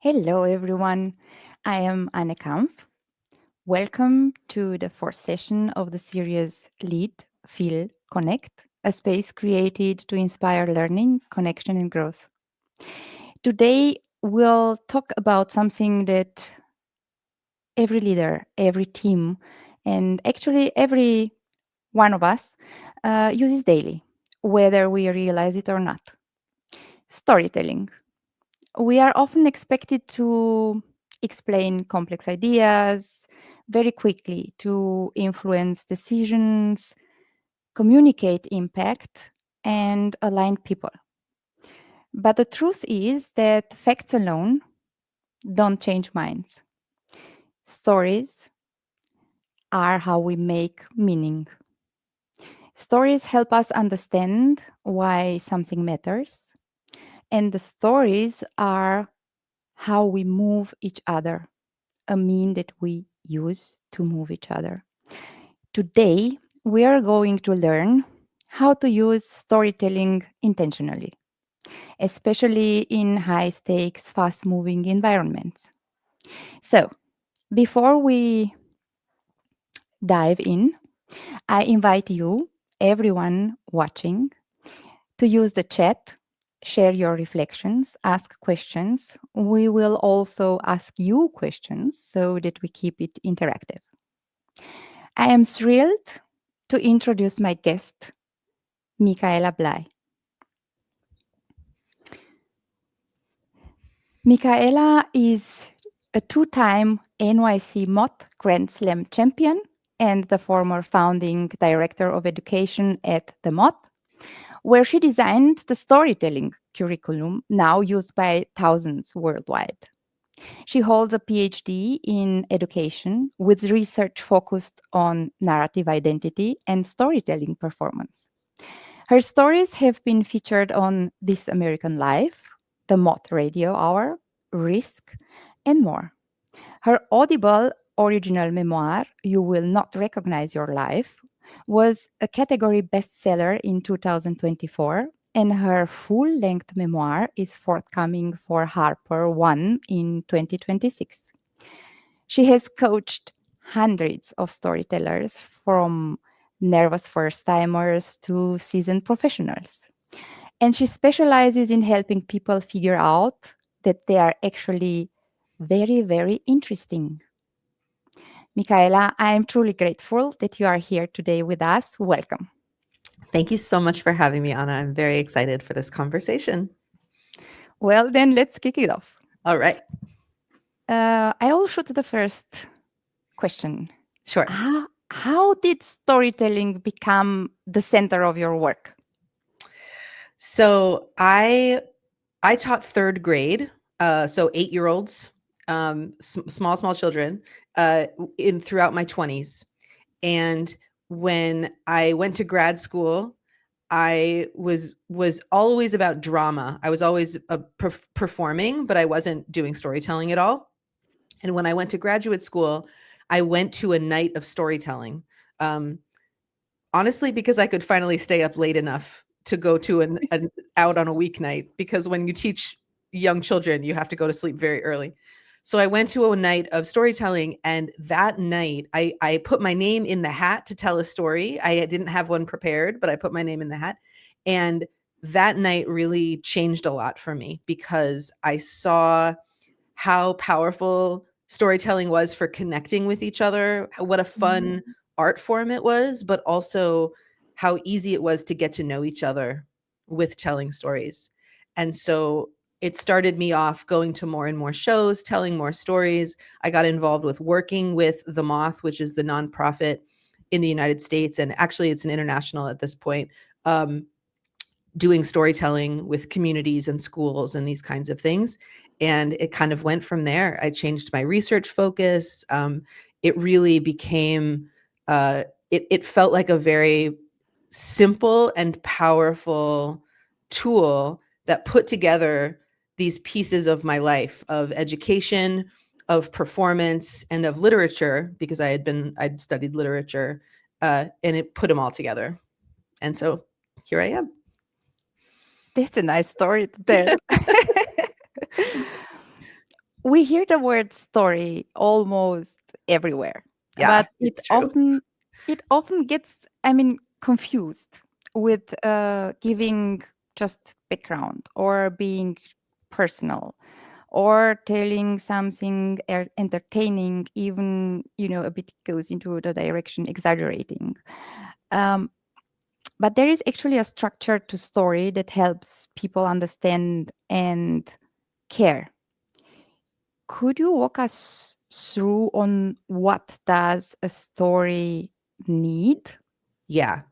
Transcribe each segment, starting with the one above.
Hello, everyone. I am Anne Kampf. Welcome to the fourth session of the series Lead, Feel, Connect, a space created to inspire learning, connection, and growth. Today, we'll talk about something that every leader, every team, and actually every one of us uses daily, whether we realize it or not. Storytelling. We are often expected to explain complex ideas very quickly, to influence decisions, communicate impact, and align people. But the truth is that facts alone don't change minds. Stories are how we make meaning. Stories help us understand why something matters, and the stories are how we move each other, a mean that we use to move each other. Today, we are going to learn how to use storytelling intentionally, especially in high stakes, fast moving environments. So, before we dive in, I invite you, everyone watching, to use the chat, share your reflections, ask questions. We will also ask you questions so that we keep it interactive. I am thrilled to introduce my guest, Micaela Blei. Micaela is a two-time NYC Moth Grand Slam champion and the former founding director of education at the Moth, where she designed the storytelling curriculum now used by thousands worldwide. She holds a Ph.D. in education with research focused on narrative identity and storytelling performance. Her stories have been featured on This American Life, The Moth Radio Hour, Risk, and more. Her Audible original memoir, You Will Not Recognize Your Life, was a category bestseller in 2024, and her full length memoir is forthcoming for Harper One in 2026. She has coached hundreds of storytellers from nervous first timers to seasoned professionals. And she specializes in helping people figure out that they are actually very, very interesting. Micaela, I am truly grateful that you are here today with us. Welcome. Thank you so much for having me, Anna. I'm very excited for this conversation. Well, then let's kick it off. All right. I will shoot the first question. Sure. How did storytelling become the center of your work? So I taught third grade, so 8-year-olds, small children, in throughout my 20s. And when I went to grad school, I was always about drama. I was always performing, but I wasn't doing storytelling at all. And when I went to graduate school, I went to a night of storytelling. Um, Honestly, because I could finally stay up late enough to go to an out on a weeknight, because when you teach young children, you have to go to sleep very early. So I went to a night of storytelling, and that night I put my name in the hat to tell a story. I didn't have one prepared, but I put my name in the hat. And that night really changed a lot for me because I saw how powerful storytelling was for connecting with each other, what a fun art form it was, but also how easy it was to get to know each other with telling stories. And so it started me off going to more and more shows, telling more stories. I got involved with working with The Moth, which is the nonprofit in the United States. And actually, it's an international at this point. Doing storytelling with communities and schools and these kinds of things. And it kind of went from there. I changed my research focus. It really became, it felt like a very simple and powerful tool that put together these pieces of my life of education, of performance, and of literature, because I'd studied literature, and it put them all together. And so here I am. That's a nice story to tell. We hear the word story almost everywhere, Yeah, but it's true. it often gets, I mean, confused with giving just background or being personal or telling something entertaining, even, a bit goes into the direction exaggerating. Um, but there is actually a structure to story that helps people understand and care. Could you walk us through on what does a story need? Yeah.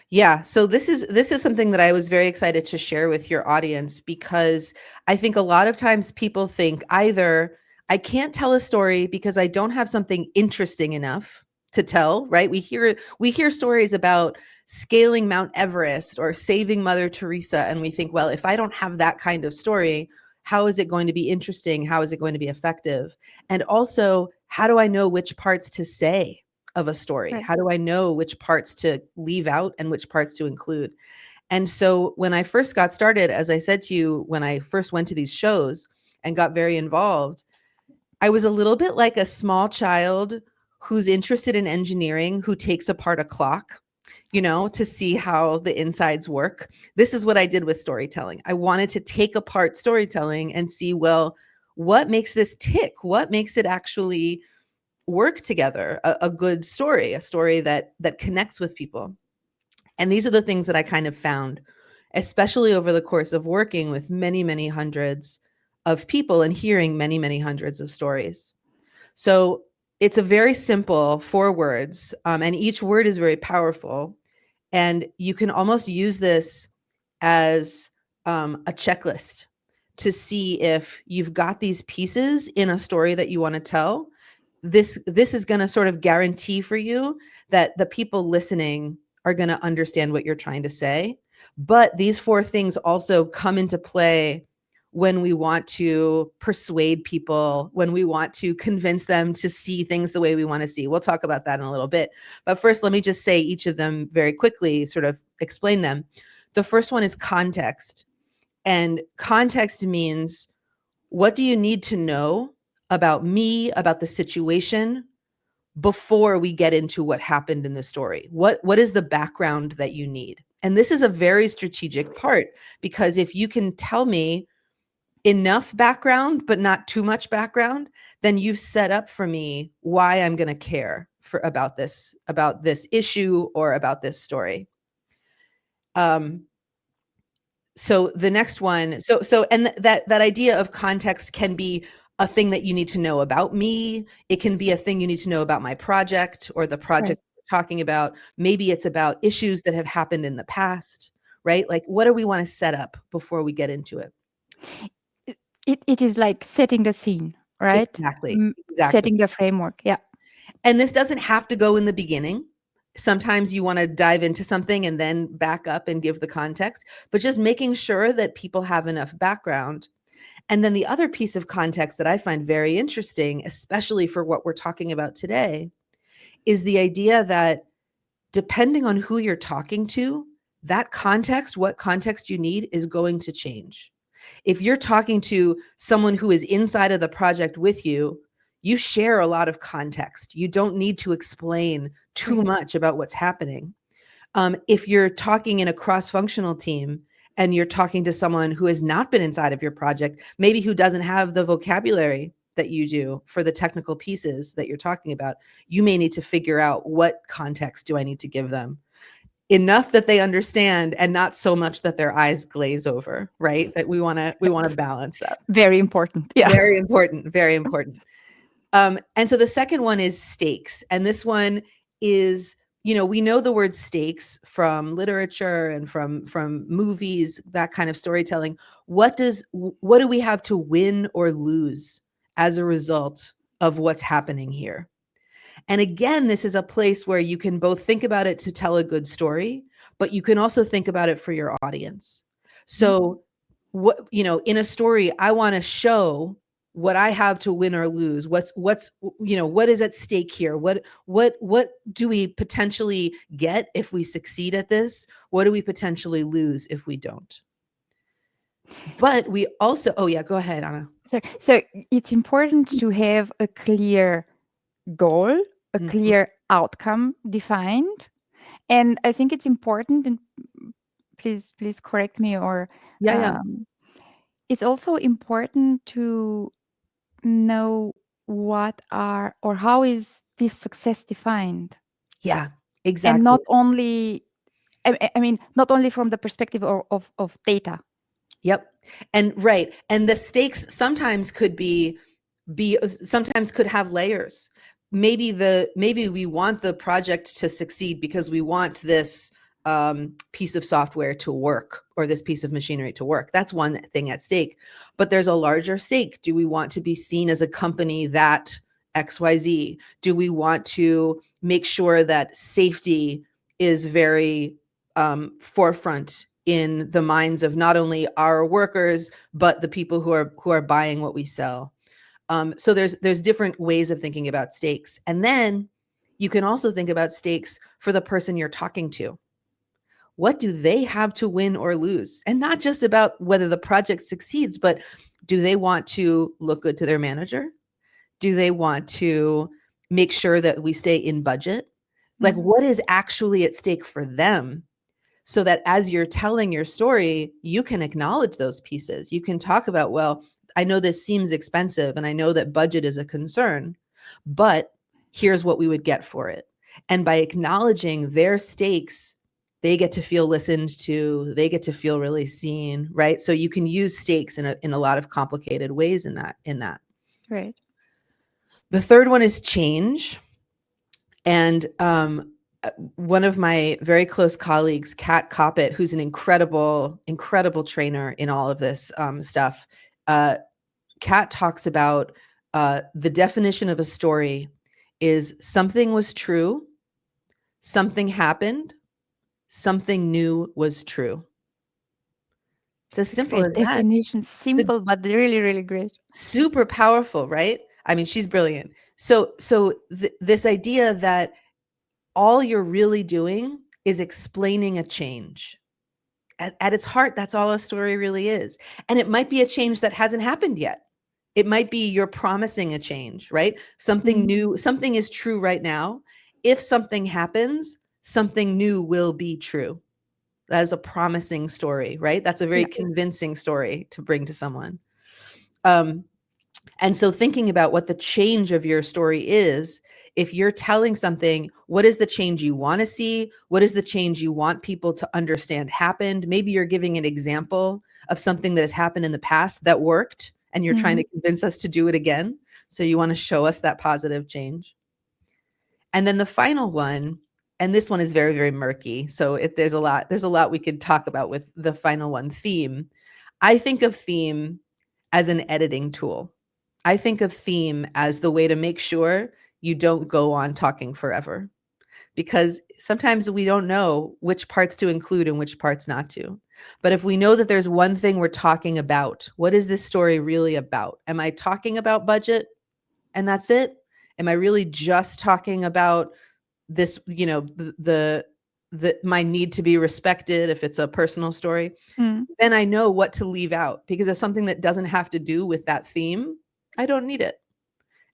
Yeah, so this is something that I was very excited to share with your audience because I think a lot of times people think either I can't tell a story because I don't have something interesting enough to tell, right? We hear stories about scaling Mount Everest or saving Mother Teresa and we think, well, if I don't have that kind of story, how is it going to be interesting? How is it going to be effective? And also, how do I know which parts to say of a story? Right. How do I know which parts to leave out and which parts to include? And so when I first got started, as I said to you, when I first went to these shows and got very involved, I was a little bit like a small child who's interested in engineering, who takes apart a clock, to see how the insides work. This is what I did with storytelling. I wanted to take apart storytelling and see, well, what makes this tick? What makes it actually work together, a good story, a story that connects with people. And these are the things that I kind of found, especially over the course of working with many, many hundreds of people and hearing many, many hundreds of stories. So it's a very simple 4 words, and each word is very powerful. And you can almost use this as a checklist to see if you've got these pieces in a story that you want to tell. This is going to sort of guarantee for you that the people listening are going to understand what you're trying to say. But these 4 things also come into play when we want to persuade people, when we want to convince them to see things the way we want to see. We'll talk about that in a little bit. But first, let me just say each of them very quickly, sort of explain them. The first one is context. And context means, what do you need to know about me, about the situation, before we get into what happened in the story? What is the background that you need? And this is a very strategic part, because if you can tell me enough background but not too much background, then you've set up for me why I'm going to care for about this issue or about this story. Um, so the next one, and that idea of context can be a thing that you need to know about me. It can be a thing you need to know about my project or the Right. project we're talking about. Maybe it's about issues that have happened in the past, right? Like, what do we want to set up before we get into it? It is like setting the scene, right? Exactly. Exactly. Setting the framework. Yeah. And this doesn't have to go in the beginning. Sometimes you want to dive into something and then back up and give the context, but just making sure that people have enough background. And then the other piece of context that I find very interesting, especially for what we're talking about today, is the idea that depending on who you're talking to, that context, what context you need, is going to change. If you're talking to someone who is inside of the project with you, you share a lot of context. You don't need to explain too Right. much about what's happening. If you're talking in a cross-functional team and you're talking to someone who has not been inside of your project, maybe who doesn't have the vocabulary that you do for the technical pieces that you're talking about, you may need to figure out, what context do I need to give them? Enough that they understand and not so much that their eyes glaze over, right? That we want to Right. balance that. Very important. Yeah. Very important, very important. And so the second one is stakes. And this one is, we know the word stakes from literature and from movies, that kind of storytelling. What do we have to win or lose as a result of what's happening here? And again, this is a place where you can both think about it to tell a good story, but you can also think about it for your audience. Mhm. So, in a story, I want to show what I have to win or lose. What is at stake here? What do we potentially get if we succeed at this? What do we potentially lose if we don't? But we also, oh yeah, go ahead, Anna. So it's important to have a clear goal, a Mhm. clear outcome defined. And I think it's important, and please correct me, or Yeah, yeah. um, it's also important to know what are or how is this success defined, Yeah, and exactly. not only I mean not only from the perspective of data. Yep. And right. And the stakes sometimes could be sometimes could have layers. Maybe we want the project to succeed because we want this piece of software to work or this piece of machinery to work. That's one thing at stake. But there's a larger stake. Do we want to be seen as a company that XYZ? Do we want to make sure that safety is very forefront in the minds of not only our workers but the people who are buying what we sell? So there's different ways of thinking about stakes. And then you can also think about stakes for the person you're talking to. What do they have to win or lose? And not just about whether the project succeeds, but do they want to look good to their manager? Do they want to make sure that we stay in budget? Like, Mm, what is actually at stake for them, so that as you're telling your story, you can acknowledge those pieces. You can talk about, well, I know this seems expensive and I know that budget is a concern, but here's what we would get for it. And by acknowledging their stakes, they get to feel listened to, they get to feel really seen, right? So you can use stakes in a lot of complicated ways in that. right. The third one is change. And one of my very close colleagues, Kat Coppett, who's an incredible trainer in all of this stuff, Kat talks about the definition of a story is something was true, something happened, something new was true. It's as It's a simple great as that. definition, It's a simple but really, really great. super powerful, right? I mean, she's brilliant. So this idea that all you're really doing is explaining a change. At its heart, that's all a story really is. And it might be a change that hasn't happened yet. It might be you're promising a change, right? Something Mm, new, something is true right now. If something happens, something new will be true. That is a promising story, right? That's a very yeah. convincing story to bring to someone. Um, and so thinking about what the change of your story is, if you're telling something, what is the change you want to see? What is the change you want people to understand happened? Maybe you're giving an example of something that has happened in the past that worked, and you're trying Mm, to convince us to do it again. So you want to show us that positive change. And then the final one, and this one is very, very murky. So if there's a lot we could talk about with the final one, theme. I think of theme as an editing tool. I think of theme as the way to make sure you don't go on talking forever, because sometimes we don't know which parts to include and which parts not to. But if we know that there's one thing we're talking about, what is this story really about? Am I talking about budget and that's it? Am I really just talking about this, the my need to be respected if it's a personal story? mm, Then I know what to leave out, because if something that doesn't have to do with that theme, I don't need it.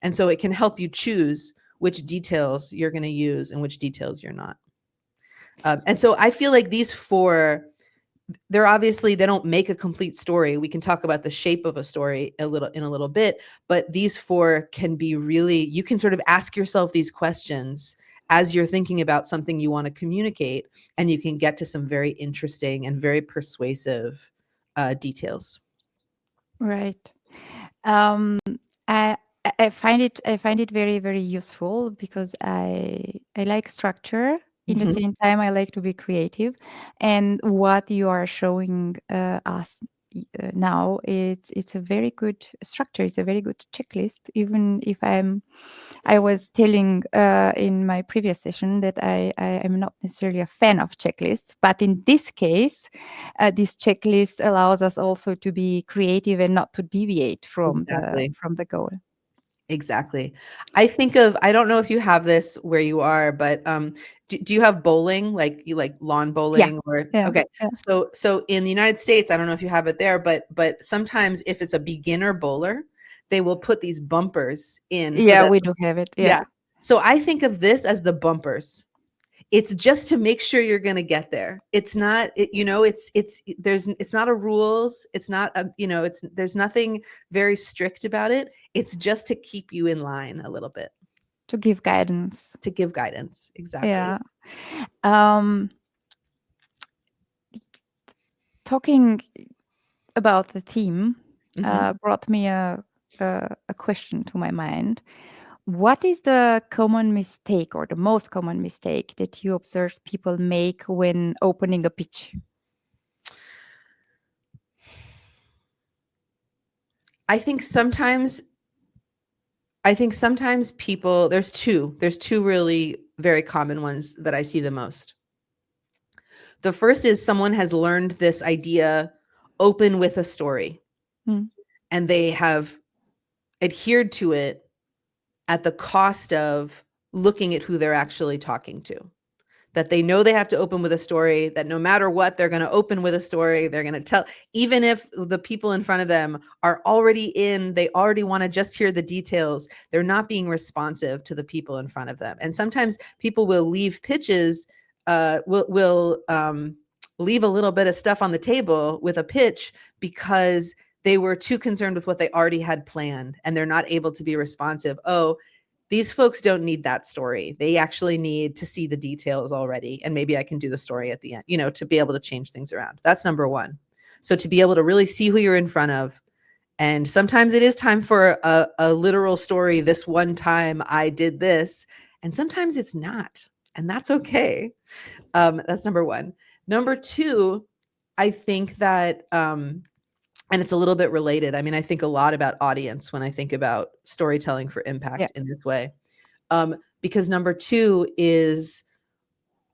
And so it can help you choose which details you're going to use and which details you're not. And so I feel like these four, they don't make a complete story. We can talk about the shape of a story a little bit, but these four can be really, you can sort of ask yourself these questions as you're thinking about something you want to communicate, and you can get to some very interesting and very persuasive details. right. Um, I I find it very, very useful because I like structure. In the Mhm. same time, I like to be creative, and what you are showing us now, it's a very good structure. It's a very good checklist. Even if I was telling in my previous session that I am not necessarily a fan of checklists, but in this case, this checklist allows us also to be creative and not to deviate Exactly. from the goal. Exactly. I don't know if you have this where you are, but do you have bowling? Like you like lawn Yeah, bowling or yeah, okay. yeah. So in the United States, I don't know if you have it there, but sometimes if it's a beginner bowler, they will put these bumpers in so Yeah, that we do have it. Yeah, yeah. So I think of this as the bumpers. It's just to make sure you're going to get there. It's not it's not a rules, it's not a it's there's nothing very strict about it. It's just to keep you in line a little bit, to give guidance. to give guidance. Exactly. Yeah. Um, Talking about the theme Mhm. brought me a question to my mind. What is the common mistake or the most common mistake that you observe people make when opening a pitch? I think sometimes people there's two really very common ones that I see the most. The first is someone has learned this idea, open with a story, Mm, and they have adhered to it at the cost of looking at who they're actually talking to. That they know they have to open with a story, that no matter what, they're going to open with a story. They're going to tell, even if the people in front of them are already they already want to just hear the details. They're not being responsive to the people in front of them. And sometimes people will leave pitches, will leave a little bit of stuff on the table with a pitch because they were too concerned with what they already had planned and they're not able to be responsive. Oh, these folks don't need that story. They actually need to see the details already. And maybe I can do the story at the end, to be able to change things around. That's number one. So to be able to really see who you're in front of. And sometimes it is time for a literal story. This one time I did this. And sometimes it's not. And that's okay. That's number one. Number two, I think that, and it's a little bit related. I mean, I think a lot about audience when I think about storytelling for yeah. impact in this way. Because number two is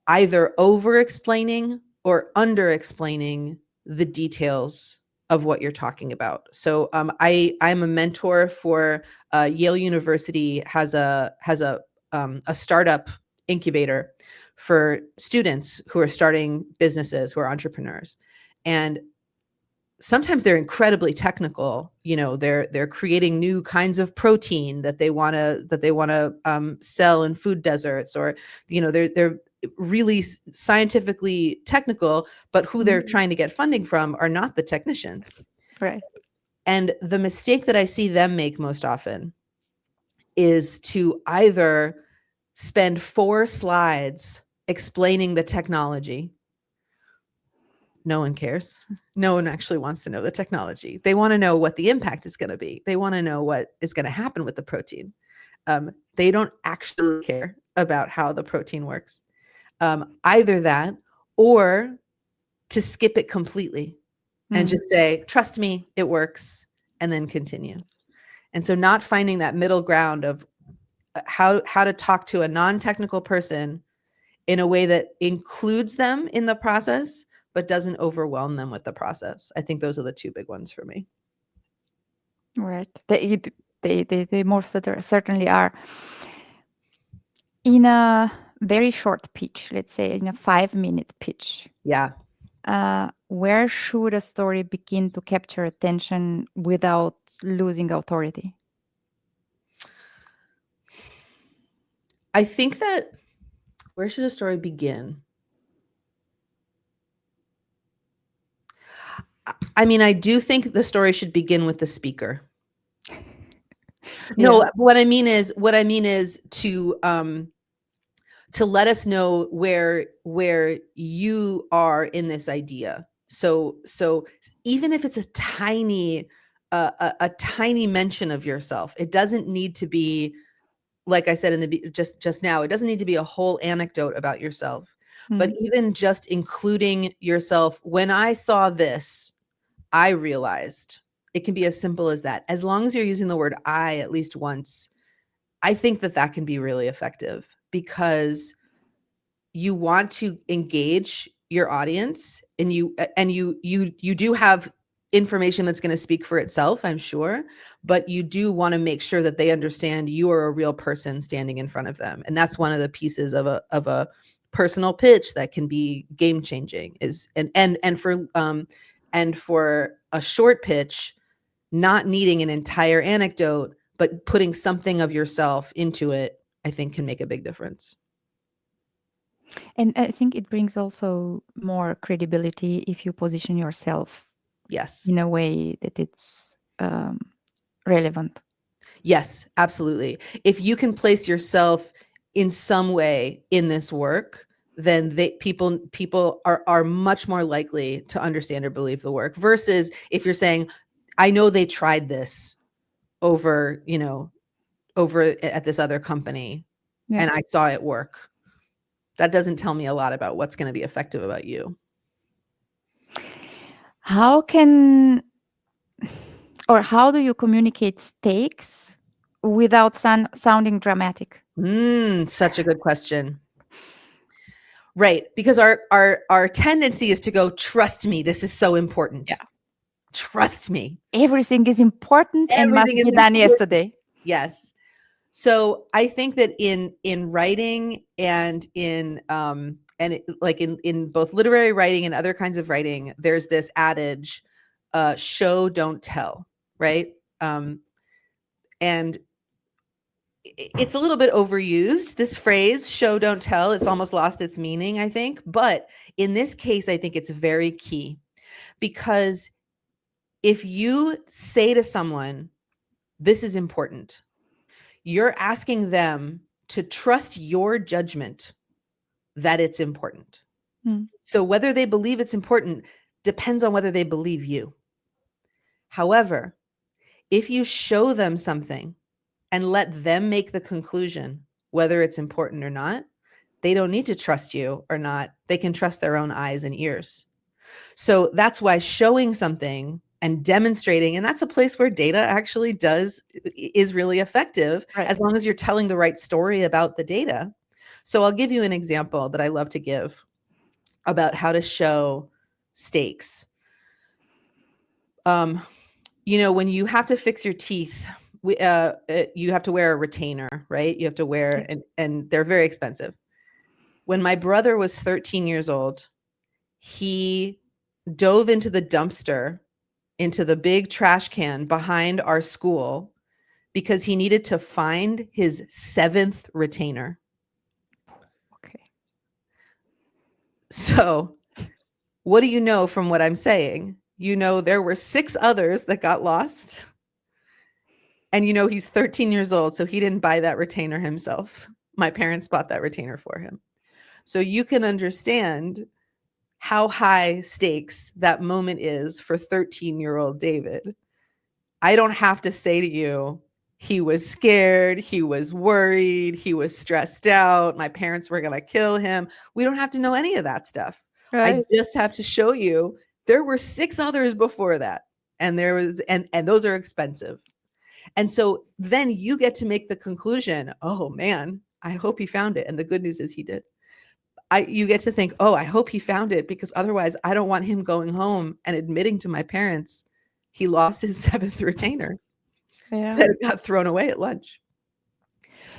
either over explaining or under explaining the details of what you're talking about. So I'm a mentor for Yale University has a startup incubator for students who are starting businesses, who are entrepreneurs. And sometimes they're incredibly technical. They're creating new kinds of protein that they want to sell in food deserts, or they're really scientifically technical, but who Mm, they're trying to get funding from are not the technicians. right. And the mistake that I see them make most often is to either spend 4 slides explaining the technology. No one cares. No one actually wants to know the technology. They want to know what the impact is going to be. They want to know what is going to happen with the protein. They don't actually care about how the protein works. Either that, or to skip it completely and Mm, just say, trust me, it works, and then continue. And so not finding that middle ground of how to talk to a non-technical person in a way that includes them in the process, but doesn't overwhelm them with the process. I think those are the two big ones for me. right. They most certainly are. In a very short pitch, let's say in a 5-minute pitch, Yeah. where should a story begin to capture attention without losing authority? I think that where should a story begin? I mean, I do think the story should begin with the speaker. Yeah. No, what I mean is to let us know where you are in this idea. So even if it's a tiny a tiny mention of yourself, it doesn't need to be, like I said just now, it doesn't need to be a whole anecdote about yourself, but Mm, even just including yourself. When I saw this, I realized. It can be as simple as that. As long as you're using the word I at least once, I think that that can be really effective, because you want to engage your audience, and you do have information that's going to speak for itself, I'm sure, but you do want to make sure that they understand you are a real person standing in front of them. And that's one of the pieces of a personal pitch that can be game changing, is and for a short pitch, not needing an entire anecdote, but putting something of yourself into it, I think can make a big difference. And I think it brings also more credibility if you position yourself Yes. in a way that it's relevant. Yes, absolutely. If you can place yourself in some way in this work, then people are much more likely to understand or believe the work, versus if you're saying, I know they tried this over, over at this other company Yeah. and I saw it work. That doesn't tell me a lot about what's going to be effective about you. How can or how do you communicate stakes without sounding dramatic? Such a good question. Right, because our tendency is to go, trust me, this is so important. Yeah. Trust me. Everything is important and must Everything is be done important. yesterday. Yes. So I think that in writing and like in both literary writing and other kinds of writing, there's this adage, show, don't tell, right? And it's a little bit overused, this phrase, show, don't tell. It's almost lost its meaning, I think. But in this case, I think it's very key, because if you say to someone, this is important, you're asking them to trust your judgment that it's important. Mm. So whether they believe it's important depends on whether they believe you. However, if you show them something and let them make the conclusion whether it's important or not, they don't need to trust you or not. They can trust their own eyes and ears. So that's why showing something and demonstrating, and that's a place where data actually is really effective, Right. as long as you're telling the right story about the data. So I'll give you an example that I love to give about how to show stakes. When you have to fix your teeth, you have to wear a retainer, right? You have to wear, and they're very expensive. When my brother was 13 years old, he dove into the dumpster, into the big trash can behind our school, because he needed to find his 7th retainer. Okay. So, what do you know from what I'm saying? You know, there were 6 others that got lost. And he's 13 years old, so he didn't buy that retainer himself. My parents bought that retainer for him. So you can understand how high stakes that moment is for 13-year-old David. I don't have to say to you, he was scared, he was worried, he was stressed out, my parents were going to kill him. We don't have to know any of that stuff. I Right. just have to show you there were 6 others before that. And there was, and those are expensive. And so then you get to make the conclusion, oh man, I hope he found it. And the good news is he did. You get to think, oh, I hope he found it, because otherwise I don't want him going home and admitting to my parents he lost his 7th retainer Yeah. that got thrown away at lunch.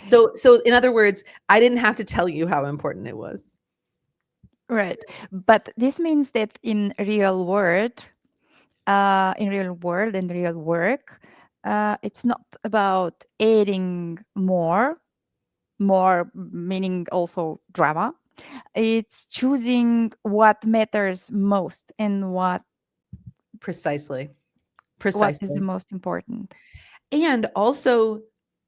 So in other words, I didn't have to tell you how important it was. Right. But this means that in real world and real work, it's not about adding more meaning also drama. It's choosing what matters most and Precisely. what is the Precisely. most important. And also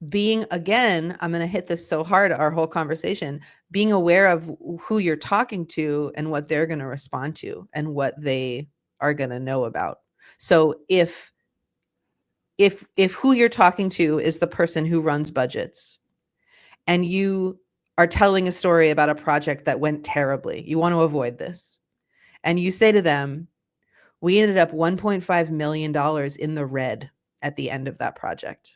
being, again, I'm going to hit this so hard, our whole conversation, being aware of who you're talking to and what they're going to respond to and what they are going to know about. So if who you're talking to is the person who runs budgets, and you are telling a story about a project that went terribly, you want to avoid this, and you say to them, we ended up $1.5 million in the red at the end of that project.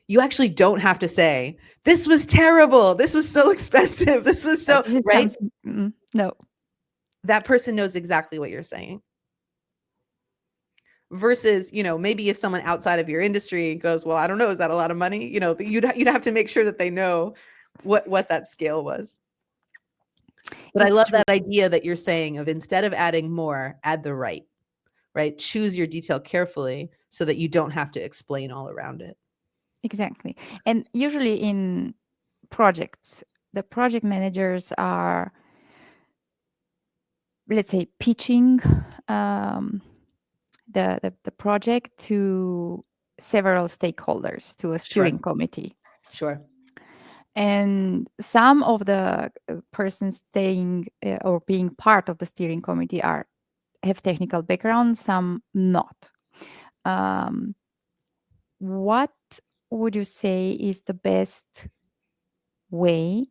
You actually don't have to say, this was terrible, this was so expensive, this was so, This is right? something. No. That person knows exactly what you're saying. versus, maybe if someone outside of your industry goes, well, I don't know, is that a lot of money? You'd have to make sure that they know what that scale was. But I It's love true. that idea that you're saying of, instead of adding more, add the right? Choose your detail carefully so that you don't have to explain all around it. Exactly. And usually in projects, the project managers are, let's say, pitching um, the project to several stakeholders, to a Sure. steering committee. Sure. And some of the persons staying or being part of the steering committee have technical background, some not. Um, what would you say is the best way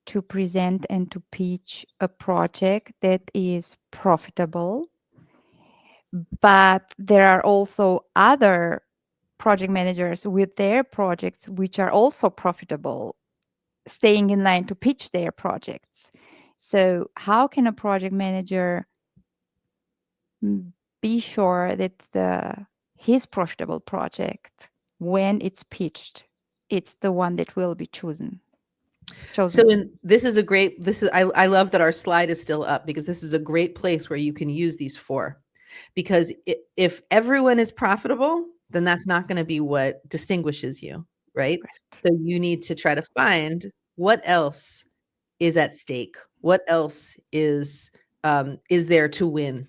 to present and to pitch a project that is profitable? But there are also other project managers with their projects which are also profitable, staying in line to pitch their projects. So, how can a project manager be sure that his profitable project, when it's pitched, it's the one that will be chosen? So Chosen. I love that our slide is still up, because this is a great place where you can use these four. Because if everyone is profitable, then that's not going to be what distinguishes you, right? Right. So you need to try to find what else is at stake, what else is there to win,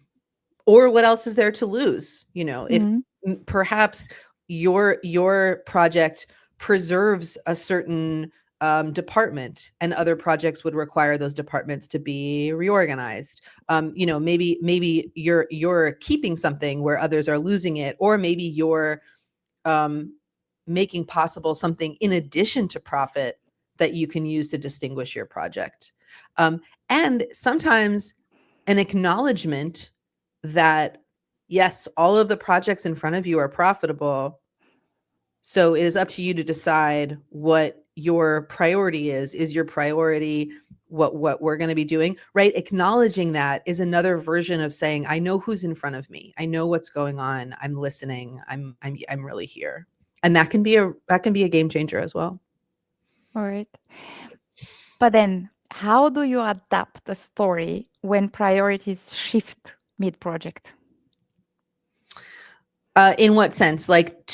or what else is there to lose. If Mhm. perhaps your project preserves a certain department, and other projects would require those departments to be reorganized. Maybe you're keeping something where others are losing it, or maybe you're um, making possible something in addition to profit that you can use to distinguish your project. And sometimes an acknowledgement that, yes, all of the projects in front of you are profitable. So it is up to you to decide what your priority is. Is your priority what we're going to be doing, right? Acknowledging that is another version of saying, I know who's in front of me. I know what's going on. I'm listening. I'm really here. And that can be a game changer as well. All right. But then, how do you adapt a story when priorities shift mid project? In what sense? Like,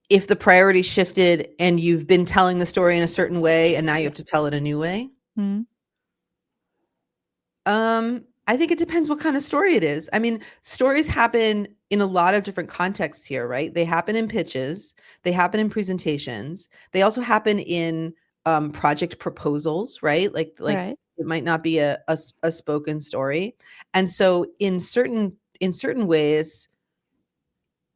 if the priority shifted and you've been telling the story in a certain way and now you have to tell it a new way? Mm, I think it depends what kind of story it is. I mean, stories happen in a lot of different contexts here, right? They happen in pitches, they happen in presentations, they also happen in project proposals, right? Like right. it might not be a spoken story, and so in certain ways,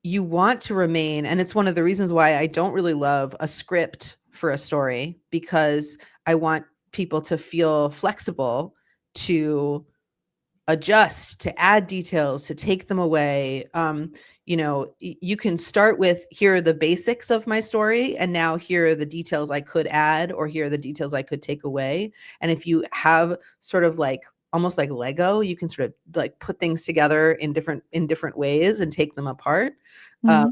you want to remain, and it's one of the reasons why I don't really love a script for a story, because I want people to feel flexible to adjust, to add details, to take them away. You can start with, here are the basics of my story, and now here are the details I could add, or here are the details I could take away. And if you have sort of like almost like Lego, you can sort of like put things together in different ways and take them apart. Um, Mm,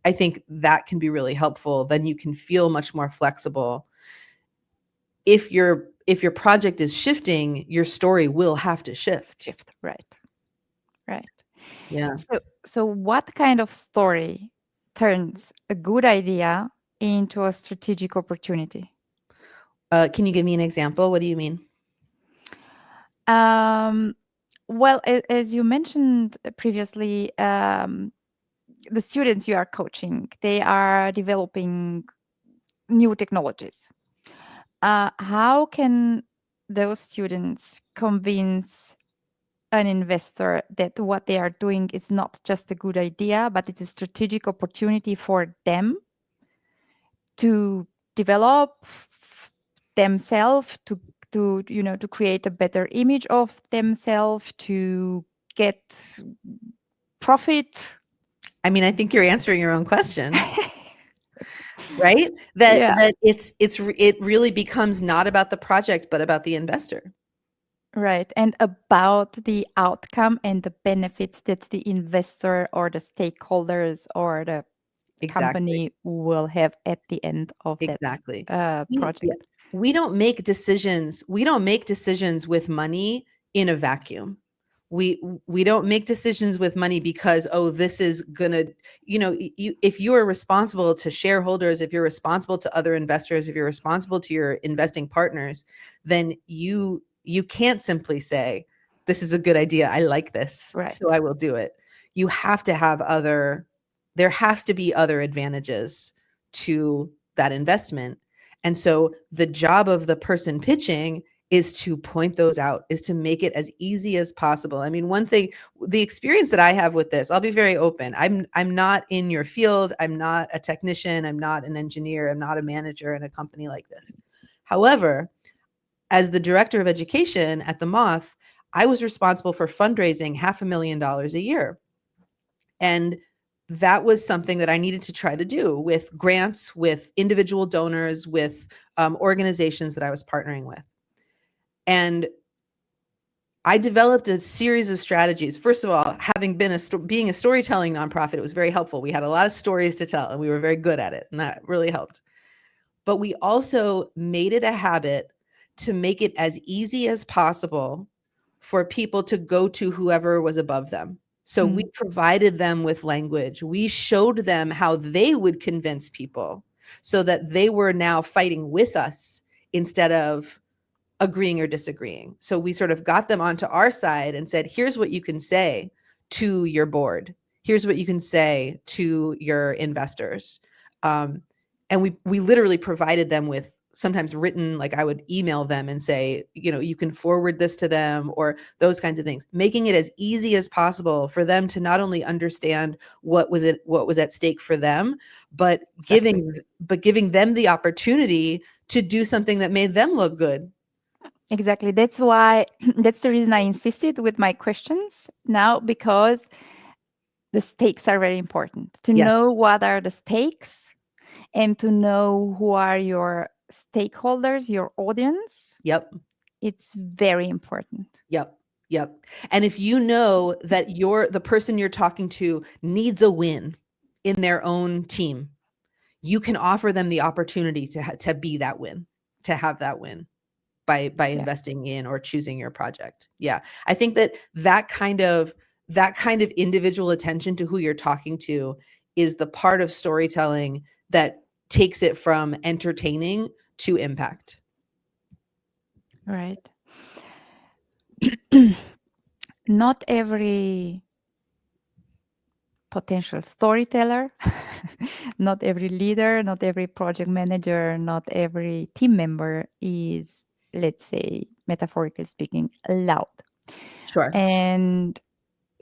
I think that can be really helpful. Then you can feel much more flexible. If your project is shifting, your story will have to shift. shift. Right. Right. Yeah. So what kind of story turns a good idea into a strategic opportunity? Can you give me an example? What do you mean? Um, well, as you mentioned previously, the students you are coaching, they are developing new technologies. How can those students convince an investor that what they are doing is not just a good idea, but it's a strategic opportunity for them to develop themselves, to create a better image of themselves, to get profit? I mean, I think you're answering your own question, right? That Yeah. that it really becomes not about the project, but about the investor. Right. And about the outcome and the benefits that the investor or the stakeholders or the Exactly. company will have at the end of that Exactly. Yeah. project. We don't make decisions with money in a vacuum. We don't make decisions with money because, oh, this is gonna, if you are responsible to shareholders, if you're responsible to other investors, if you're responsible to your investing partners, then you can't simply say, this is a good idea. I like this, so Right. I will do it. You have to have there has to be other advantages to that investment. And so the job of the person pitching is to point those out, is to make it as easy as possible. I mean, one thing, the experience that I have with this, I'll be very open. I'm not in your field. I'm not a technician. I'm not an engineer. I'm not a manager in a company like this. However, as the director of education at the Moth, I was responsible for fundraising $500,000 a year. And that was something that I needed to try to do with grants, with individual donors, with organizations that I was partnering with. And I developed a series of strategies. First of all, having been being a storytelling nonprofit, it was very helpful. We had a lot of stories to tell, and we were very good at it, and that really helped. But we also made it a habit to make it as easy as possible for people to go to whoever was above them. So we Mm, provided them with language. We showed them how they would convince people so that they were now fighting with us instead of agreeing or disagreeing. So we sort of got them onto our side and said, here's what you can say to your board. Here's what you can say to your investors. And we literally provided them with sometimes written, like I would email them and say, you can forward this to them or those kinds of things, making it as easy as possible for them to not only understand what was at stake for them, but exactly. giving them the opportunity to do something that made them look good. Exactly. That's why, that's the reason I insisted with my questions now, because the stakes are very important. To Yes. know what are the stakes and to know who are your stakeholders, your audience, Yep. it's very important. Yep. Yep. And if you know that the person you're talking to needs a win in their own team, you can offer them the opportunity to be that win, to have that win by Yeah. investing in or choosing your project. Yeah. I think that kind of individual attention to who you're talking to is the part of storytelling that takes it from entertaining to impact. Right. Not every potential storyteller, not every leader, not every project manager, not every team member is, let's say, metaphorically speaking, loud. Sure. And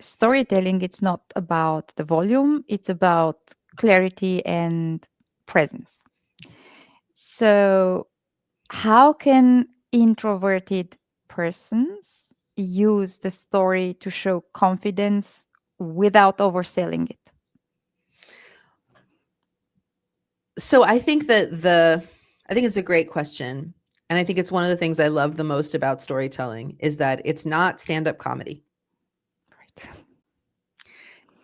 storytelling, it's not about the volume, it's about clarity and presence. So, how can introverted persons use the story to show confidence without overselling it? So I think it's a great question. And I think it's one of the things I love the most about storytelling is that it's not stand-up comedy. Right.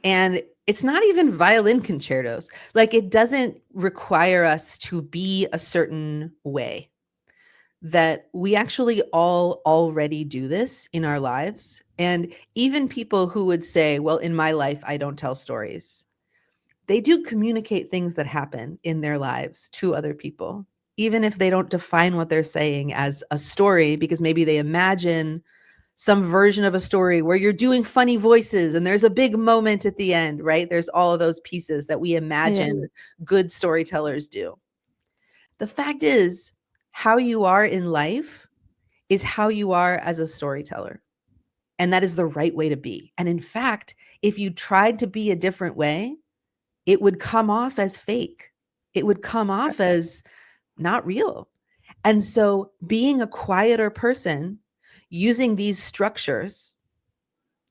And it's not even violin concertos. Like it doesn't require us to be a certain way. That we actually all already do this in our lives. And even people who would say, well, in my life, I don't tell stories, they do communicate things that happen in their lives to other people, even if they don't define what they're saying as a story, because maybe they imagine some version of a story where you're doing funny voices and there's a big moment at the end, right? There's all of those pieces that we Yeah. imagine good storytellers do. The fact is, how you are in life is how you are as a storyteller. And that is the right way to be. And in fact, if you tried to be a different way, it would come off as fake. It would come off as not real. And so being a quieter person, using these structures,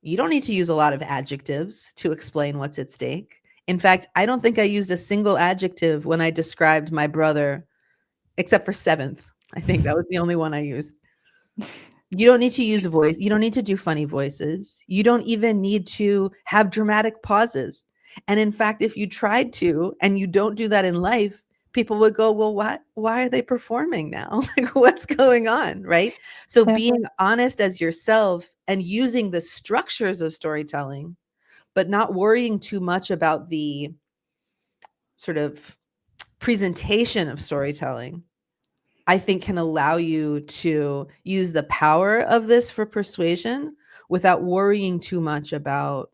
you don't need to use a lot of adjectives to explain what's at stake. In fact, I don't think I used a single adjective when I described my brother, except for seventh. I think that was the only one I used. You don't need to use a voice. You don't need to do funny voices. You don't even need to have dramatic pauses. And in fact, if you tried to and you don't do that in life, people would go, well, why are they performing now? Like, what's going on? Right. So Yeah. being honest as yourself and using the structures of storytelling, but not worrying too much about the sort of presentation of storytelling, I think can allow you to use the power of this for persuasion without worrying too much about,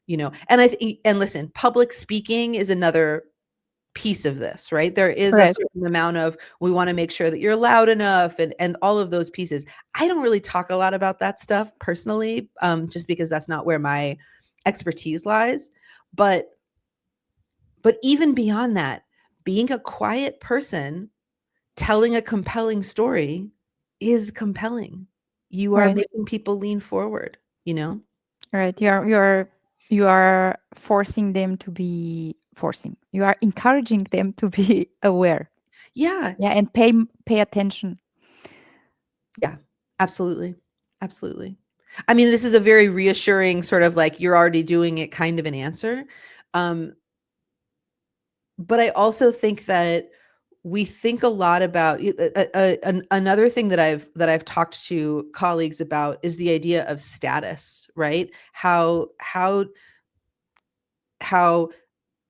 and listen, public speaking is another piece of this, right? There is a Right. certain amount of, we want to make sure that you're loud enough and all of those pieces. I don't really talk a lot about that stuff personally, just because that's not where my expertise lies. But even beyond that, being a quiet person telling a compelling story is compelling. You are Right. making people lean forward, you know? Right. You are forcing them to be forcing. You are encouraging them to be aware. Yeah. Yeah, and pay attention. Yeah. Absolutely. Absolutely. I mean, this is a very reassuring sort of like you're already doing it kind of an answer. Um, but I also think that we think a lot about another thing that I've talked to colleagues about is the idea of status, right? How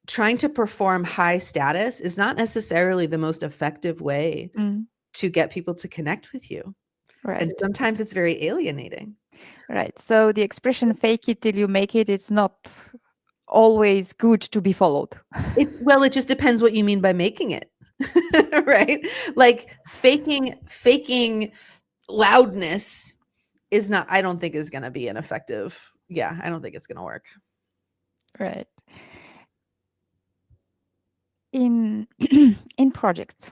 trying to perform high status is not necessarily the most effective way Mm, to get people to connect with you. And right. sometimes it's very alienating. Right. So the expression fake it till you make it's not always good to be followed. It just depends what you mean by making it. Right? Like faking loudness is not, I don't think is going to be an effective. Yeah, I don't think it's going to work. Right. In in projects,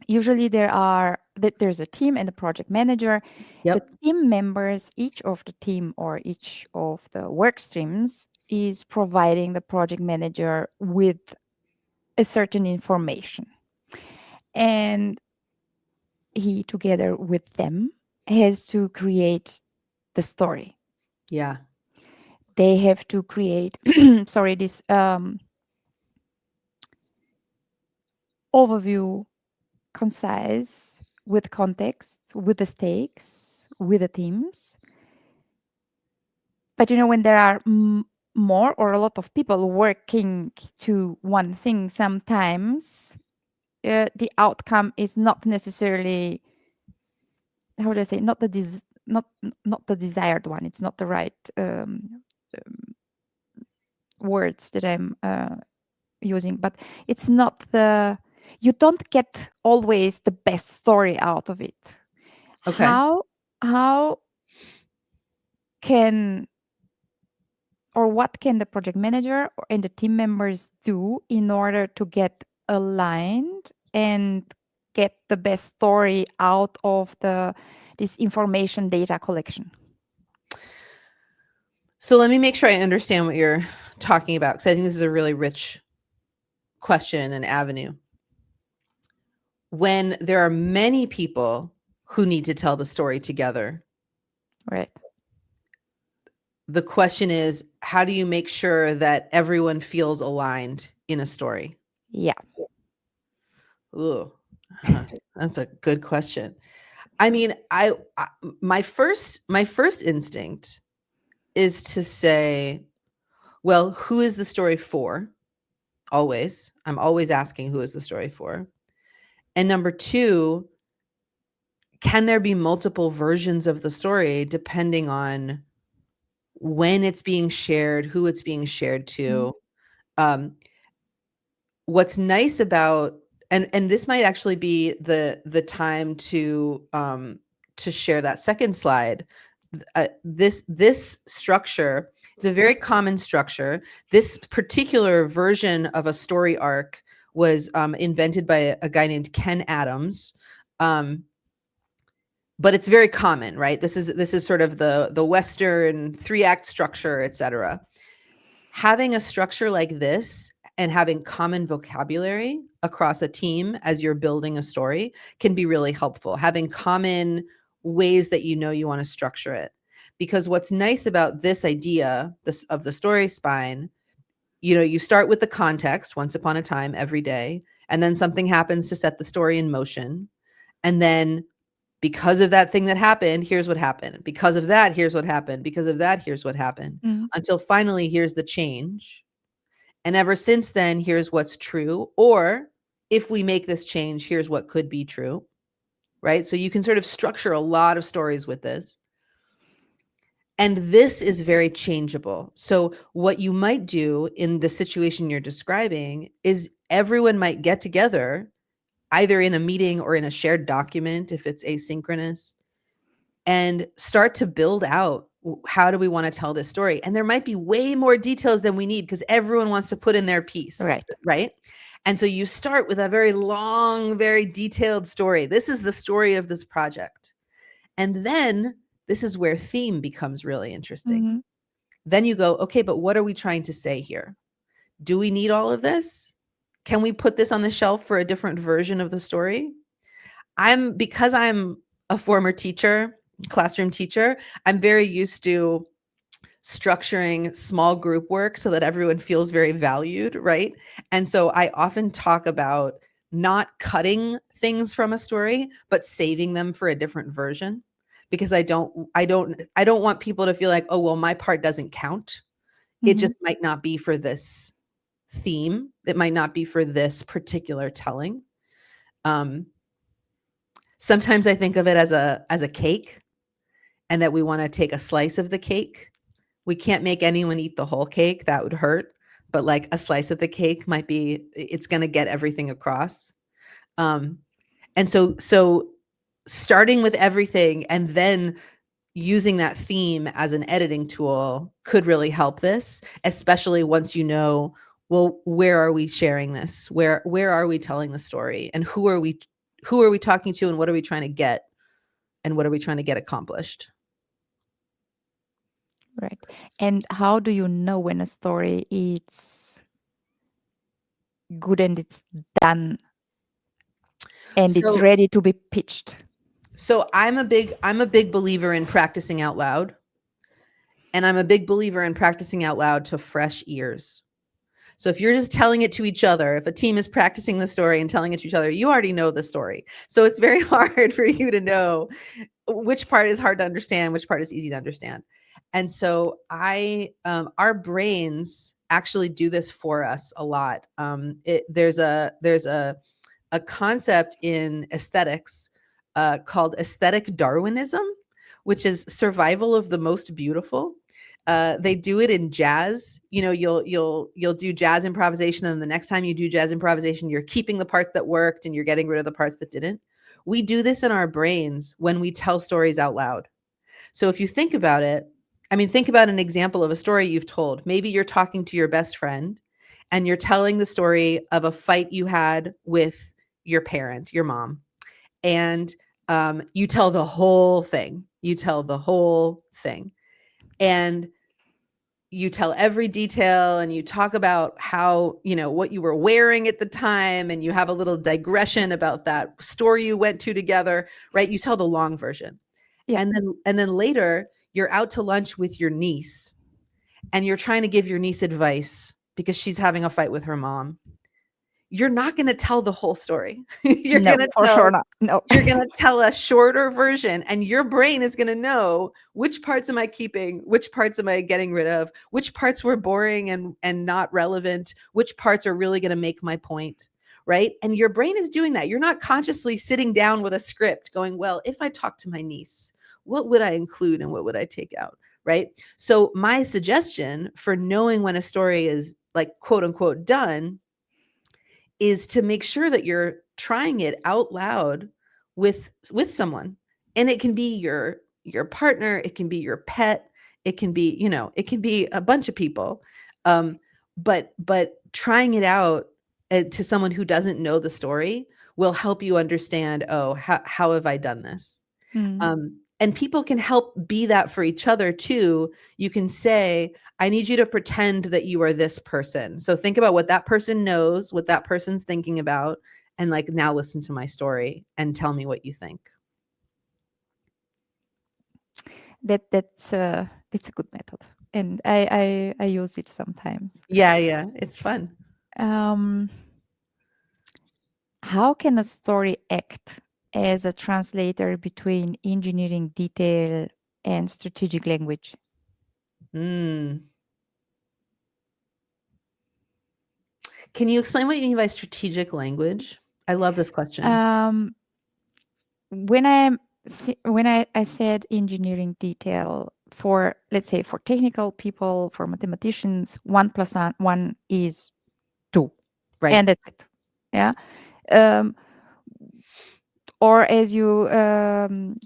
usually there's a team and a project manager. The Yep. team members, each of the team or each of the work streams is providing the project manager with a certain information. And he, together with them, has to create the story. Yeah. They have to create, sorry, this overview, concise, with context, with the stakes, with the themes. But when there are more or a lot of people working to one thing, sometimes the outcome is not necessarily, how do I say, not the desired one. It's not the right words that I'm using, but it's not the, you don't get always the best story out of it. Okay. How can, or what can the project manager and the team members do in order to get aligned and get the best story out of this information data collection? So let me make sure I understand what you're talking about, because I think this is a really rich question and avenue. When there are many people who need to tell the story together, Right. the question is, how do you make sure that everyone feels aligned in a story? Yeah. Ooh, that's a good question. I mean, my first instinct is to say, well, who is the story for? Always. I'm always asking, who is the story for? And number two, can there be multiple versions of the story depending on when it's being shared, who it's being shared Mm, to? Um, what's nice about, and this might actually be the time to share that second slide. This structure is a very common structure. This particular version of a story arc was invented by a guy named Ken Adams. Um, but it's very common, right? This is sort of the Western 3-act structure, etc. Having a structure like this and having common vocabulary across a team as you're building a story can be really helpful. Having common ways that you want to structure it. Because what's nice about this idea of the story spine, you start with the context, once upon a time, every day, and then something happens to set the story in motion. And then because of that thing that happened, here's what happened. Because of that, here's what happened. Because of that, here's what happened. Mm. Until finally, here's the change. And ever since then, here's what's true. Or if we make this change, here's what could be true. Right? So you can sort of structure a lot of stories with this. And this is very changeable. So what you might do in the situation you're describing is everyone might get together, either in a meeting or in a shared document if it's asynchronous, and start to build out, how do we want to tell this story? And there might be way more details than we need because everyone wants to put in their piece, Right. right? And so you start with a very long, very detailed story. This is the story of this project. And then this is where theme becomes really interesting. Mhm. Then you go, okay, but what are we trying to say here? Do we need all of this? Can we put this on the shelf for a different version of the story? Because I'm a former teacher, classroom teacher, I'm very used to structuring small group work so that everyone feels very valued, right? And so I often talk about not cutting things from a story, but saving them for a different version, because I don't want people to feel like, oh, well, my part doesn't count. It Mhm. just might not be for this theme. It might not be for this particular telling. Um, Sometimes I think of it as a cake, and that we want to take a slice of the cake. We can't make anyone eat the whole cake. That would hurt. But like a slice of the cake might be, it's going to get everything across. Um, and so starting with everything and then using that theme as an editing tool could really help this, especially once well, where are we sharing this? Where are we telling the story? And who are we talking to, and what are we trying to get, and what are we trying to get accomplished? Right. And how do you know when a story is good and it's done and it's So ready to be pitched? so I'm a big believer in practicing out loud, and I'm a big believer in practicing out loud to fresh ears. So if you're just telling it to each other, if a team is practicing the story and telling it to each other, you already know the story. So it's very hard for you to know which part is hard to understand, which part is easy to understand. And so our brains actually do this for us a lot. There's a concept in aesthetics called aesthetic Darwinism, which is survival of the most beautiful. They do it in jazz. You'll do jazz improvisation, and the next time you do jazz improvisation, you're keeping the parts that worked and you're getting rid of the parts that didn't. We do this in our brains when we tell stories out loud. So if you think about it, I mean, think about an example of a story you've told. Maybe you're talking to your best friend and you're telling the story of a fight you had with your parent, your mom, and you tell the whole thing. You tell the whole thing. And you tell every detail, and you talk about how, what you were wearing at the time, and you have a little digression about that store you went to together, right? You tell the long version. Yeah. And then later you're out to lunch with your niece, and you're trying to give your niece advice because she's having a fight with her mom. You're not going to tell the whole story. you're No, going to for sure tell not. No. you're going to tell a shorter version, and your brain is going to know which parts am I keeping, which parts am I getting rid of, which parts were boring and not relevant, which parts are really going to make my point, right? And your brain is doing that. You're not consciously sitting down with a script going, well, if I talk to my niece, what would I include and what would I take out, right? So my suggestion for knowing when a story is, like, quote unquote done, is to make sure that you're trying it out loud with someone. And it can be your partner, it can be your pet, it can be, it can be a bunch of people. But trying it out to someone who doesn't know the story will help you understand, oh, how have I done this? Mm. And people can help be that for each other too. You can say, I need you to pretend that you are this person. So think about what that person knows, what that person's thinking about, and like, now listen to my story and tell me what you think. that's a good method, and I use it sometimes. Yeah, yeah, it's fun. Um, how can a story act as a translator between engineering detail and strategic language? Mm. Can you explain what you mean by strategic language? I love this question. Um, when I said engineering detail, for let's say for technical people, for mathematicians, 1 plus 1 is 2, Right, and that's it. Yeah. Um, or as you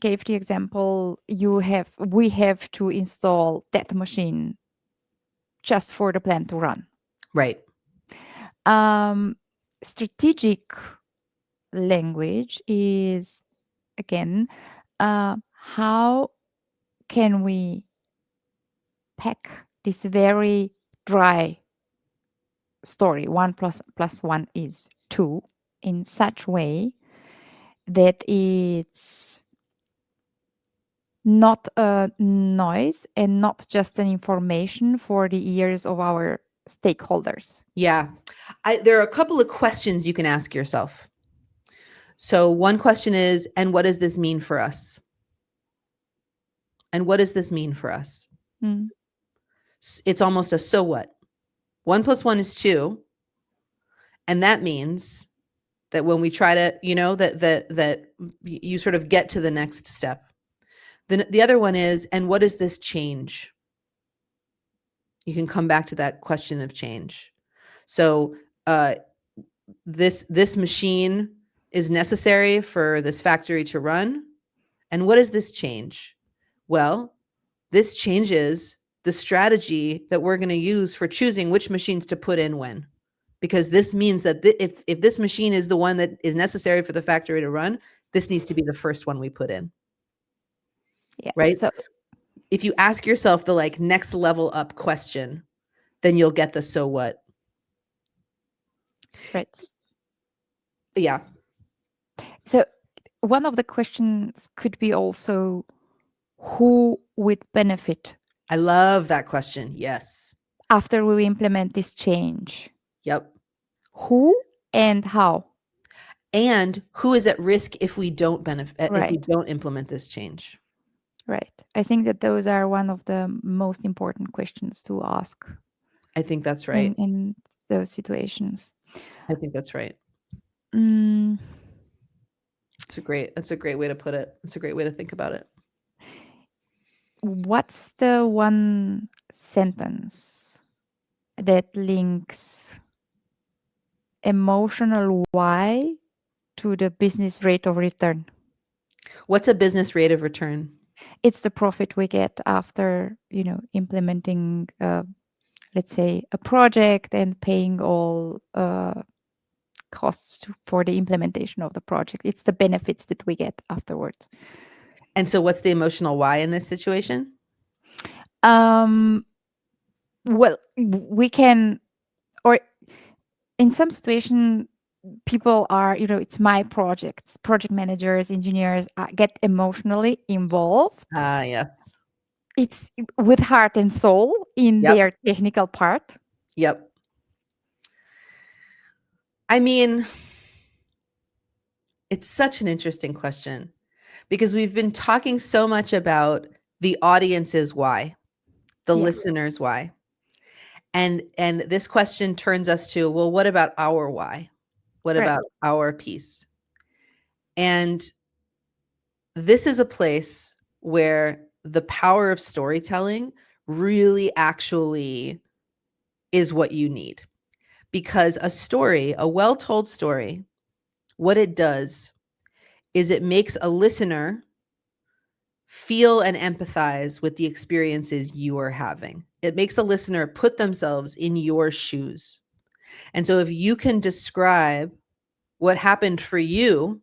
gave the example, we have to install that machine just for the plan to run. right. Um, strategic language is, again, how can we pack this very dry story, 1 plus 1 is 2, in such way that it's not a noise and not just an information for the ears of our stakeholders. Yeah. There are a couple of questions you can ask yourself. So one question is, and what does this mean for us? And what does this mean for us? Mm, It's almost a so what? 1 plus 1 is 2. And that means that when we try to, that you sort of get to the next step. Then the other one is, and what does this change? You can come back to that question of change. So uh, this machine is necessary for this factory to run. And what does this change? Well, this changes the strategy that we're going to use for choosing which machines to put in when. Because this means that if this machine is the one that is necessary for the factory to run, this needs to be the first one we put in, yeah. right? So If you ask yourself the like next level up question, then you'll get the so what. right. Yeah, So one of the questions could be also who would benefit I love that question. Yes. after we implement this change? Yep. Who and how? And who is at risk if we don't benefit, if we Right. don't implement this change? Right. I think that those are one of the most important questions to ask I think that's right. in those situations. I think that's right. Mm, That's a great way to put it. It's a great way to think about it. what's the one sentence that links emotional why to the business rate of return? What's a business rate of return? It's the profit we get after, implementing, let's say, a project and paying all costs for the implementation of the project. It's the benefits that we get afterwards. And so what's the emotional why in this situation? Um, well, we can, or in some situation, people are, it's my projects. Project managers, engineers get emotionally involved. Ah, yes. It's with heart and soul in Yep. their technical part. Yep. I mean, it's such an interesting question because we've been talking so much about the audience's why, the Yeah, listener's why. And this question turns us to, well, what about our why? What right. about our piece? And this is a place where the power of storytelling really actually is what you need. Because a story, a well-told story, what it does is it makes a listener feel and empathize with the experiences you are having. It makes a listener put themselves in your shoes. And so if you can describe what happened for you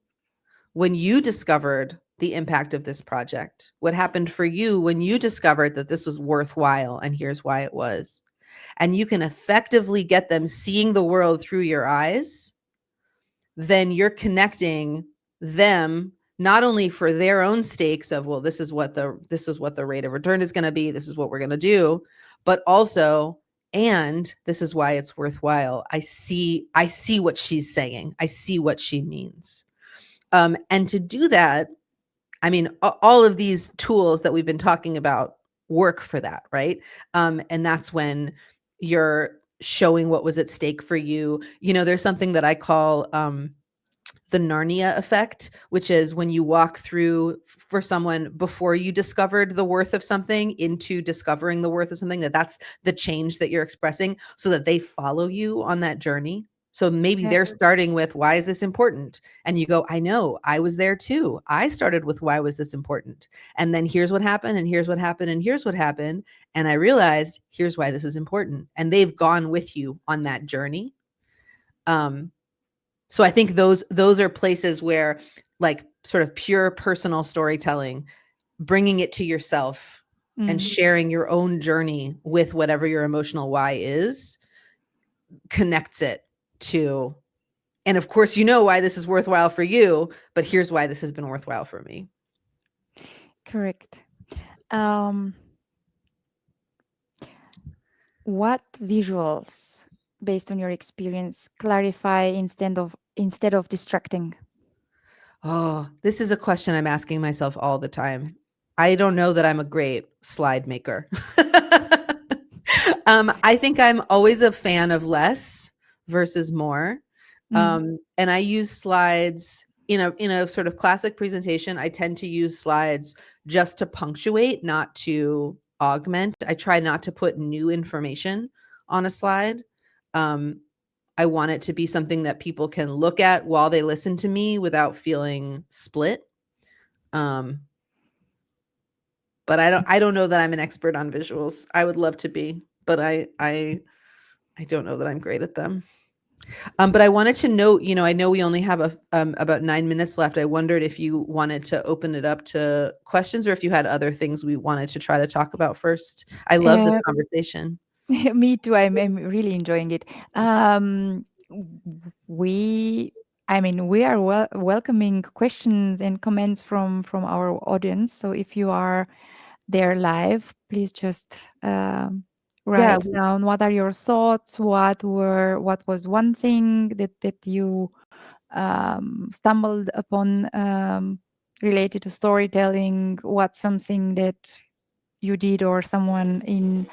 when you discovered the impact of this project, what happened for you when you discovered that this was worthwhile and here's why it was, and you can effectively get them seeing the world through your eyes, then you're connecting them not only for their own stakes of, well, this is what the rate of return is going to be, this is what we're going to do, but also, and this is why it's worthwhile. I see what she's saying. I see what she means. And to do that, I mean, all of these tools that we've been talking about work for that, right? And that's when you're showing what was at stake for you. There's something that I call the Narnia effect, which is when you walk through for someone before you discovered the worth of something into discovering the worth of something, that's the change that you're expressing so that they follow you on that journey. So maybe Yeah. they're starting with, why is this important? And you go, I know, I was there too. I started with, why was this important? And then here's what happened, and here's what happened, and here's what happened. And I realized, here's why this is important. And they've gone with you on that journey. So I think those are places where, like, sort of pure personal storytelling, bringing it to yourself and Mm. sharing your own journey with whatever your emotional why is, connects it to, and of course, why this is worthwhile for you, but here's why this has been worthwhile for me. Correct. Um, what visuals, based on your experience, clarify instead of distracting? Oh, this is a question I'm asking myself all the time. I don't know that I'm a great slide maker. I think I'm always a fan of less versus more. Mm. And I use slides in a sort of classic presentation. I tend to use slides just to punctuate, not to augment. I try not to put new information on a slide. Um, I want it to be something that people can look at while they listen to me without feeling split. Um, but I don't know that I'm an expert on visuals. I would love to be, but I don't know that I'm great at them. But I wanted to note, I know we only have about 9 minutes left. I wondered if you wanted to open it up to questions or if you had other things we wanted to try to talk about first. I love this Uh, conversation. Me too. I'm really enjoying it. We, I mean, we are welcoming questions and comments from our audience. So if you are there live, please just Yeah, write down what are your thoughts. What was one thing that you stumbled upon related to storytelling? What's something that you did or someone in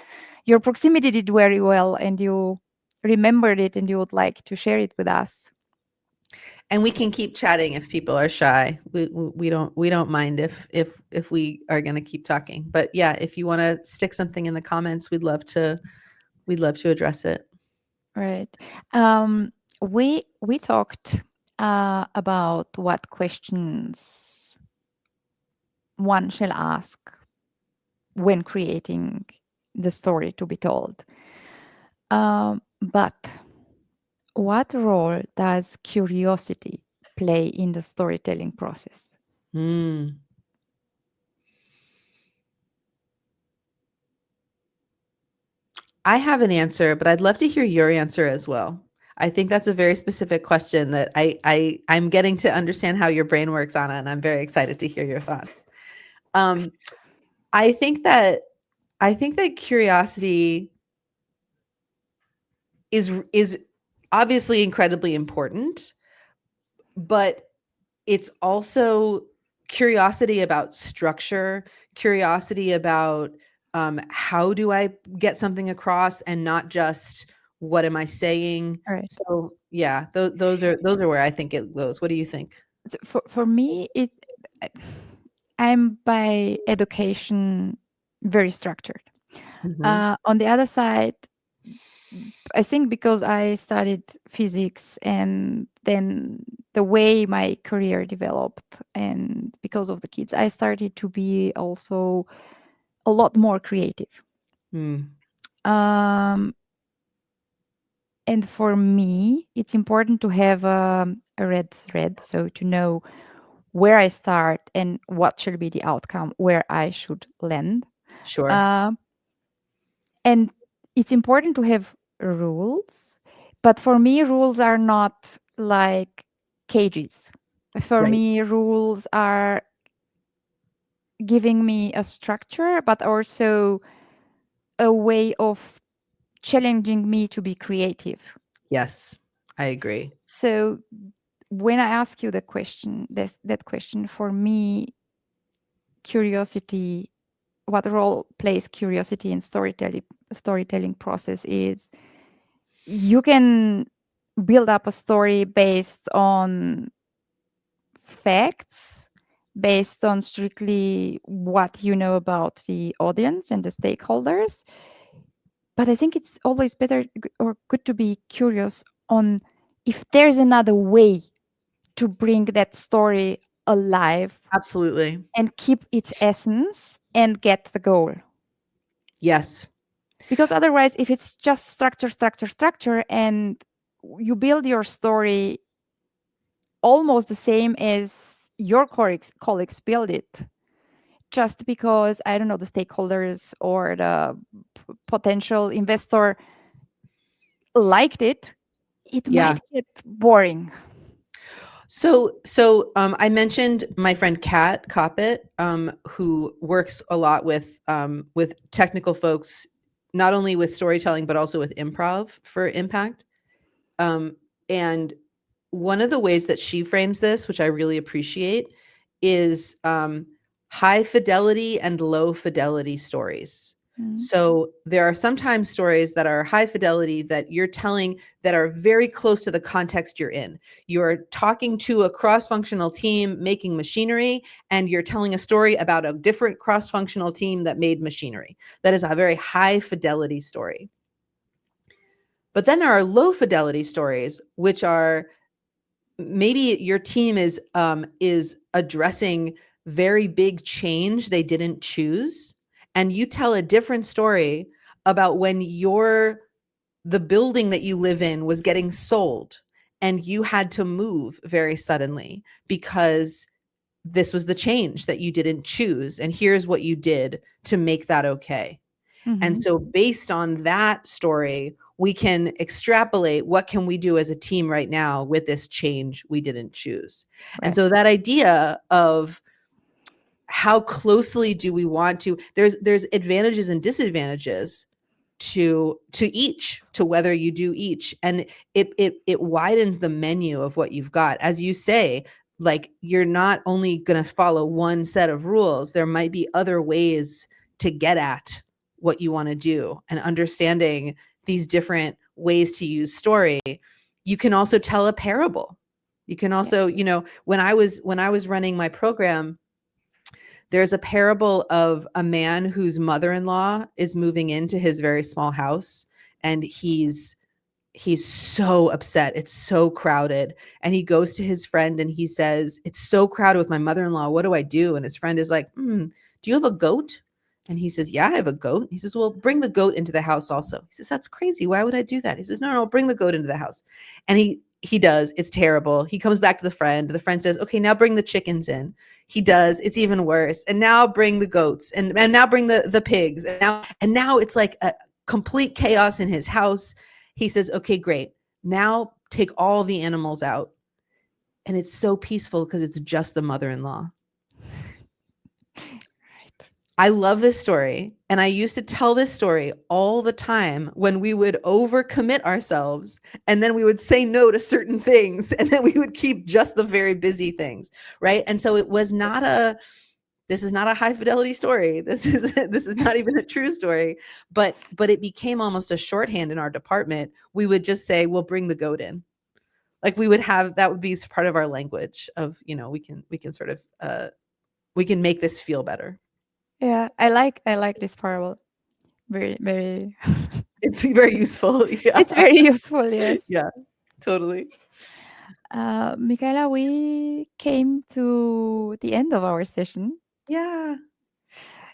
your proximity did very well and you remembered it and you would like to share it with us? and we can keep chatting if people are shy. We don't mind if we are going to keep talking. But yeah, if you want to stick something in the comments, we'd love to address it. Right. We talked about what questions one shall ask when creating the story to be told. But what role does curiosity play in the storytelling process? Mm. I have an answer, but I'd love to hear your answer as well. I think that's a very specific question that I'm getting to understand how your brain works, Anna, and I'm very excited to hear your thoughts. Um, I think that curiosity is obviously incredibly important, but it's also curiosity about structure, curiosity about how do I get something across, and not just what am I saying. All right. So yeah, those are where I think it goes. What do you think? So for me, I'm by education very structured. Hmm. On the other side, I think because I studied physics and then the way my career developed, and because of the kids, I started to be also a lot more creative. Mm, Um, and for me, it's important to have a red thread, so to know where I start and what should be the outcome, where I should land. sure. Uh, and it's important to have rules, but for me, rules are not like cages. For Right. me, rules are giving me a structure, but also a way of challenging me to be creative. Yes, I agree. So when I ask you the question, that question, for me, curiosity, what role plays curiosity in storytelling process is you can build up a story based on facts, based on strictly what you know about the audience and the stakeholders. But I think it's always better or good to be curious on if there's another way to bring that story alive Absolutely. and keep its essence and get the goal. Yes. Because otherwise, if it's just structure, structure, structure, and you build your story almost the same as your colleagues build it, just because, I don't know, the stakeholders or the potential investor liked it, it Yeah. might get boring. So I mentioned my friend Kat Coppett, who works a lot with technical folks, not only with storytelling but also with improv for impact. Um, and one of the ways that she frames this, which I really appreciate, is high fidelity and low fidelity stories. Mm. So there are sometimes stories that are high fidelity that you're telling that are very close to the context you're in. You're talking to a cross-functional team making machinery, and you're telling a story about a different cross-functional team that made machinery. That is a very high fidelity story. But then there are low fidelity stories, which are maybe your team is addressing very big change they didn't choose, and you tell a different story about when the building that you live in was getting sold and you had to move very suddenly because this was the change that you didn't choose, and here's what you did to make that okay. And Mhm. so based on that story, we can extrapolate what can we do as a team right now with this change we didn't choose. And Right. so that idea of how closely do we want to, there's advantages and disadvantages to each, to whether you do each, and it widens the menu of what you've got. As you say, like, you're not only going to follow one set of rules, there might be other ways to get at what you want to do, and understanding these different ways to use story. You can also tell a parable. You can Yeah. also, when I was running my program, there's a parable of a man whose mother-in-law is moving into his very small house, and he's so upset. It's so crowded. And he goes to his friend and he says, "It's so crowded with my mother-in-law. What do I do?" And his friend is like, "Do you have a goat?" And he says, "Yeah, I have a goat." He says, "Well, bring the goat into the house also." He says, "That's crazy. Why would I do that?" He says, "No, no, bring the goat into the house." And he does. It's terrible. He comes back to the friend. The friend says, "Okay, now bring the chickens in." He does. It's even worse. And now bring the goats, and now bring the pigs. And now it's like a complete chaos in his house. He says, "Okay, great. Now take all the animals out." And it's so peaceful because it's just the mother-in-law. Right. I love this story. And I used to tell this story all the time when we would overcommit ourselves, and then we would say no to certain things, and then we would keep just the very busy things. Right. And so this is not a high fidelity story. This is not even a true story, but it became almost a shorthand in our department. We would just say, "We'll bring the goat in." Like, we would have that would be part of our language of, we can sort of we can make this feel better. Yeah, I like this parable. Very, very. It's very useful. Yeah. It's very useful. Yes. Yeah, totally. Michaela, we came to the end of our session. Yeah.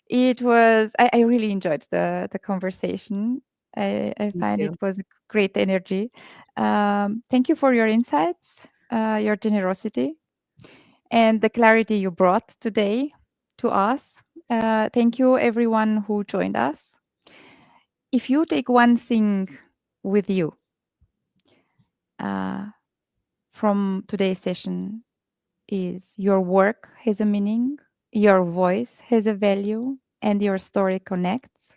It was. I really enjoyed the conversation. I Me find it too. was great energy. Thank you for your insights, your generosity, and the clarity you brought today to us. Thank you, everyone who joined us. If you take one thing with you uh, from today's session, is your work has a meaning, your voice has a value, and your story connects.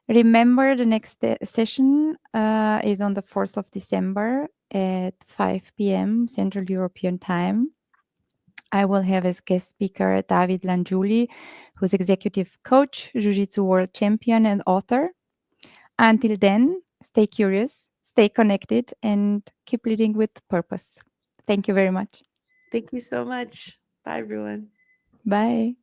Remember, the next session is on the 4th of December at 5 p.m. Central European Time. I will have as guest speaker David Langiuli, who's executive coach, Jiu-Jitsu world champion, and author. Until then, stay curious, stay connected, and keep leading with purpose. Thank you very much. Thank you so much. Bye, everyone. Bye.